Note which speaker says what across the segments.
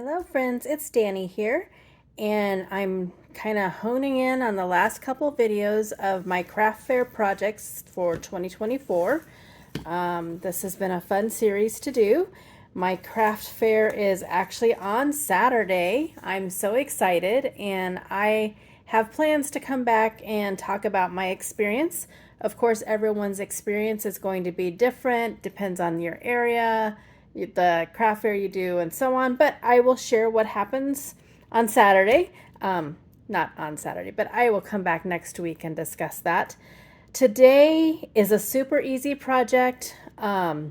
Speaker 1: Hello friends, it's Danny here, and I'm kind of honing in on the last couple videos of my craft fair projects for 2024. This has been a fun series to do. My craft fair is actually on Saturday. I'm so excited, and I have plans to come back and talk about my experience. Of course, everyone's experience is going to be different, depends on your area, the craft fair you do, and so on. But I will share what happens on Saturday. Not on Saturday, but I will come back next week and discuss that. Today is a super easy project. It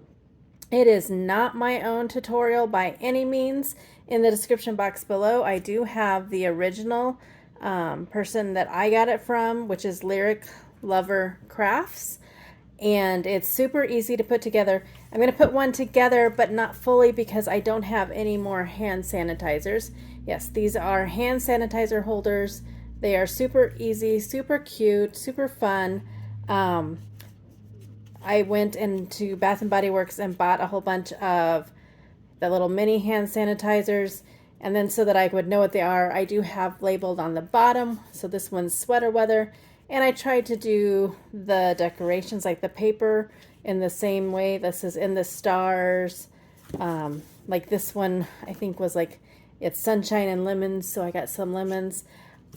Speaker 1: is not my own tutorial by any means. In the description box below, I do have the original person that I got it from, which is Lyric Lover Crafts. And it's super easy to put together. I'm going to put one together, but not fully because I don't have any more hand sanitizers. Yes, these are hand sanitizer holders. They are super easy, super cute, super fun. I went into Bath & Body Works and bought a whole bunch of the little mini hand sanitizers. And then so that I would know what they are, I do have labeled on the bottom. So this one's sweater weather. And I tried to do the decorations, like the paper, in the same way. This is in the stars. Like this one, I think was like, it's sunshine and lemons, so I got some lemons.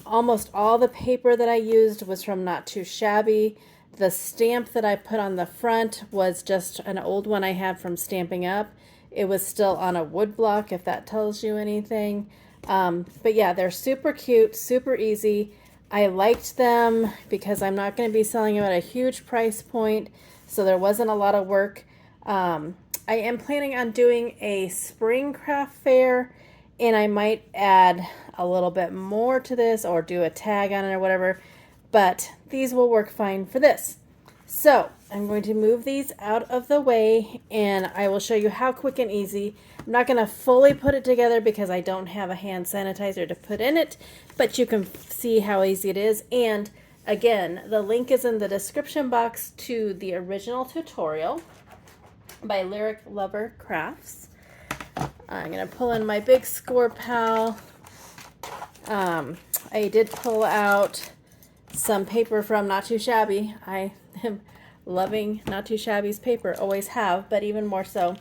Speaker 1: Almost all the paper that I used was from Not Too Shabby. The stamp that I put on the front was just an old one I had from Stamping Up. It was still on a wood block, if that tells you anything. But yeah, they're super cute, super easy. I liked them because I'm not going to be selling them at a huge price point, so there wasn't a lot of work. I am planning on doing a spring craft fair, and I might add a little bit more to this or do a tag on it or whatever, but these will work fine for this. So I'm going to move these out of the way, and I will show you how quick and easy. I'm not going to fully put it together because I don't have a hand sanitizer to put in it, but you can see how easy it is. And again, the link is in the description box to the original tutorial by Lyric Lover Crafts. I'm going to pull in my big score pal. I did pull out some paper from Not Too Shabby. I am loving Not Too Shabby's paper, always have, but even more so.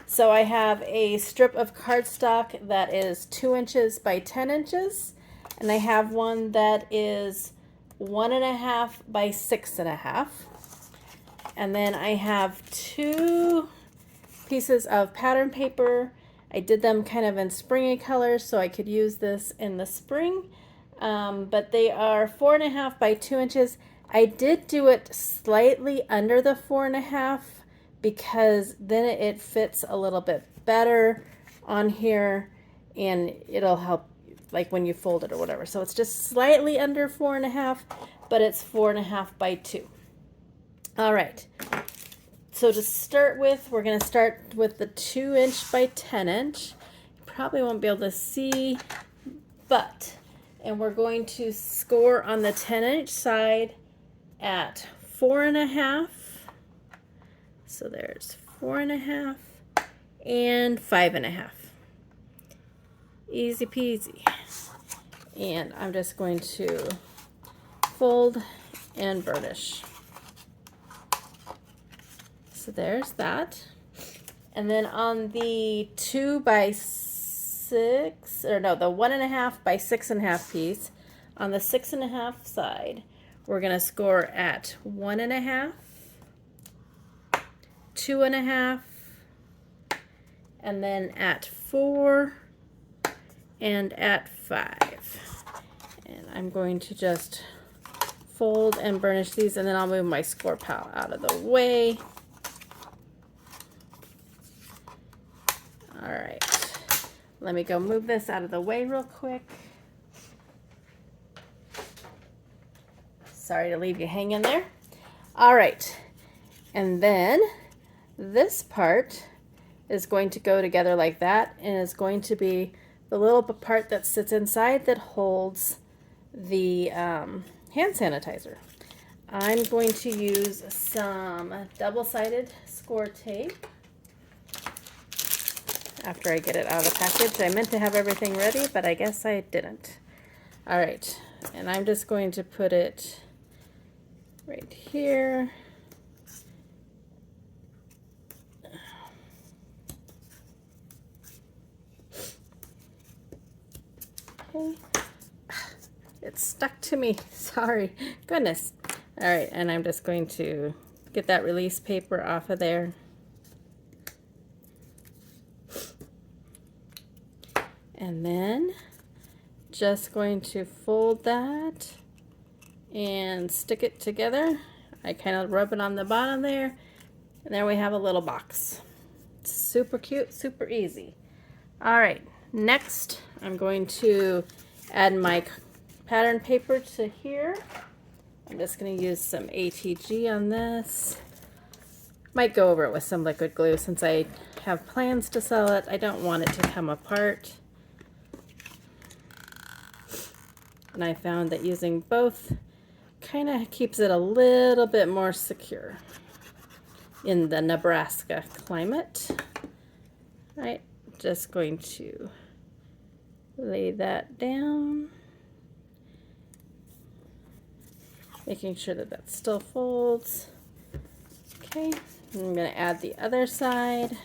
Speaker 1: So I have a strip of cardstock that is 2 inches by 10 inches, and I have one that is 1.5 by 6.5. And then I have 2 pieces of pattern paper. I did them kind of in springy colors so I could use this in the spring. But they are 4.5 by 2 inches. I did do it slightly under the 4.5 because then it fits a little bit better on here, and it'll help like when you fold it or whatever. So it's just slightly under 4.5, but it's 4.5 by 2. All right. So to start with, we're going to start with the 2 inch by 10 inch. You probably won't be able to see, and we're going to score on the 10 inch side at 4.5. So there's 4.5 and 5.5. Easy peasy. And I'm just going to fold and burnish. So there's that. And then on the 2 by 6, or no, the 1.5 by 6.5 piece, on the 6.5 side, we're going to score at 1.5, 2.5, and then at 4, and at 5. And I'm going to just fold and burnish these, and then I'll move my score pal out of the way. All right, let me go move this out of the way real quick. Sorry to leave you hanging there. All right, and then this part is going to go together like that, and is going to be the little part that sits inside that holds the hand sanitizer. I'm going to use some double-sided score tape. after I get it out of the package. I meant to have everything ready, but I guess I didn't. All right, and I'm just going to put it right here. Okay. It's stuck to me. Sorry. Goodness. All right, and I'm just going to get that release paper off of there. And then just going to fold that and stick it together. I kind of rub it on the bottom there, and there we have a little box. Super cute, super easy. All right, next I'm going to add my pattern paper to here. I'm just going to use some ATG on this. Might go over it with some liquid glue since I have plans to sell it. I don't want it to come apart. And I found that using both kind of keeps it a little bit more secure in the Nebraska climate. All right, just going to lay that down, making sure that that still folds. Okay, I'm going to add the other side.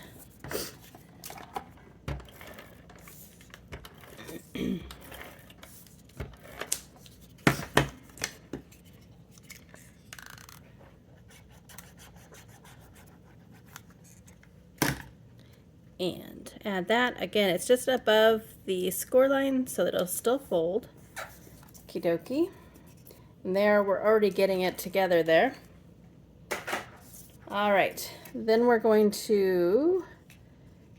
Speaker 1: And add that. Again, it's just above the score line so that it'll still fold. Okie dokie. And there, we're already getting it together there. All right, then we're going to,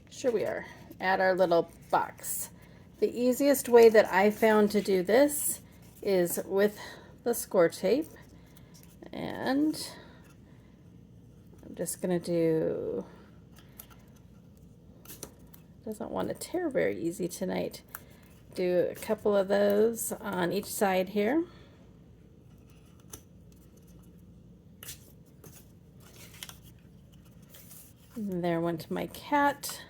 Speaker 1: sure we are, add our little box. The easiest way that I found to do this is with the score tape. And I'm just gonna do, doesn't want to tear very easy tonight. Do a couple of those on each side here. And there went my cat.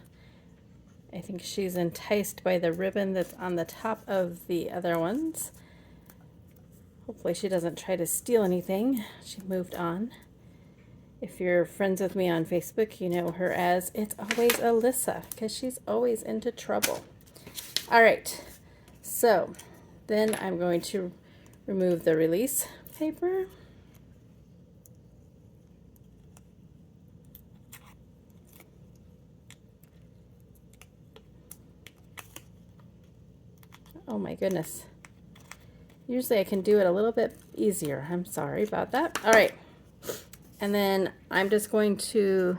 Speaker 1: I think she's enticed by the ribbon that's on the top of the other ones. Hopefully she doesn't try to steal anything. She moved on. If you're friends with me on Facebook, you know her as It's Always Alyssa, because she's always into trouble. All right, so then I'm going to remove the release paper. Oh my goodness. Usually I can do it a little bit easier. I'm sorry about that. All right. And then I'm just going to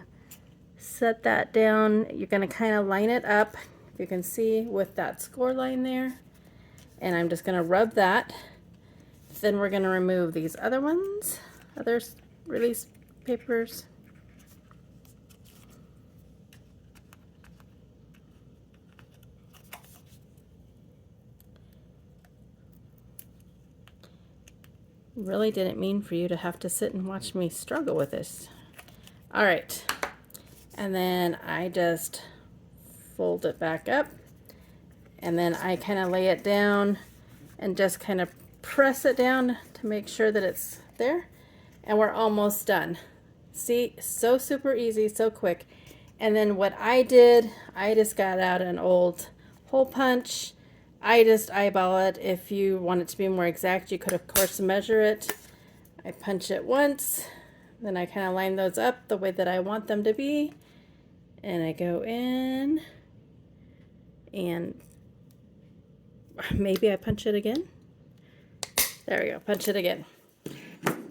Speaker 1: set that down. You're going to kind of line it up, if you can see, with that score line there. And I'm just going to rub that. Then we're going to remove these other ones, other release papers. Really didn't mean for you to have to sit and watch me struggle with this. All right, and then I just fold it back up, and then I kind of lay it down and just kind of press it down to make sure that it's there, and we're almost done. See, so super easy, so quick. And then what I did, I just got out an old hole punch. I just eyeball it. If you want it to be more exact, you could of course measure it. I punch it once, then I kind of line those up the way that I want them to be, and I go in, and maybe I punch it again. There we go, punch it again.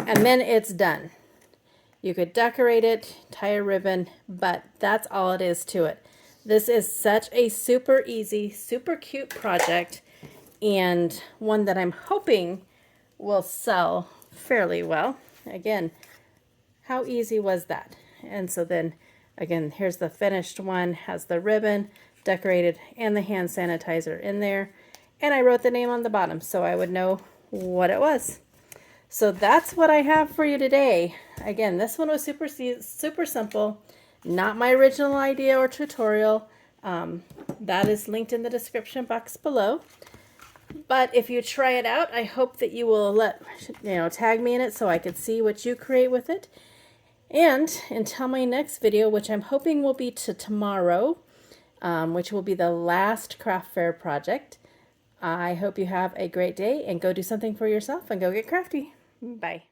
Speaker 1: And then it's done. You could decorate it, tie a ribbon, but that's all it is to it. This is such a super easy, super cute project, and one that I'm hoping will sell fairly well. Again, how easy was that? And so then, again, here's the finished one, has the ribbon decorated and the hand sanitizer in there. And I wrote the name on the bottom so I would know what it was. So that's what I have for you today. Again, this one was super simple. Not my original idea or tutorial. That is linked in the description box below. But if you try it out, I hope that you will tag me in it so I can see what you create with it. And until my next video, which I'm hoping will be tomorrow, which will be the last craft fair project, I hope you have a great day and go do something for yourself and go get crafty. Bye.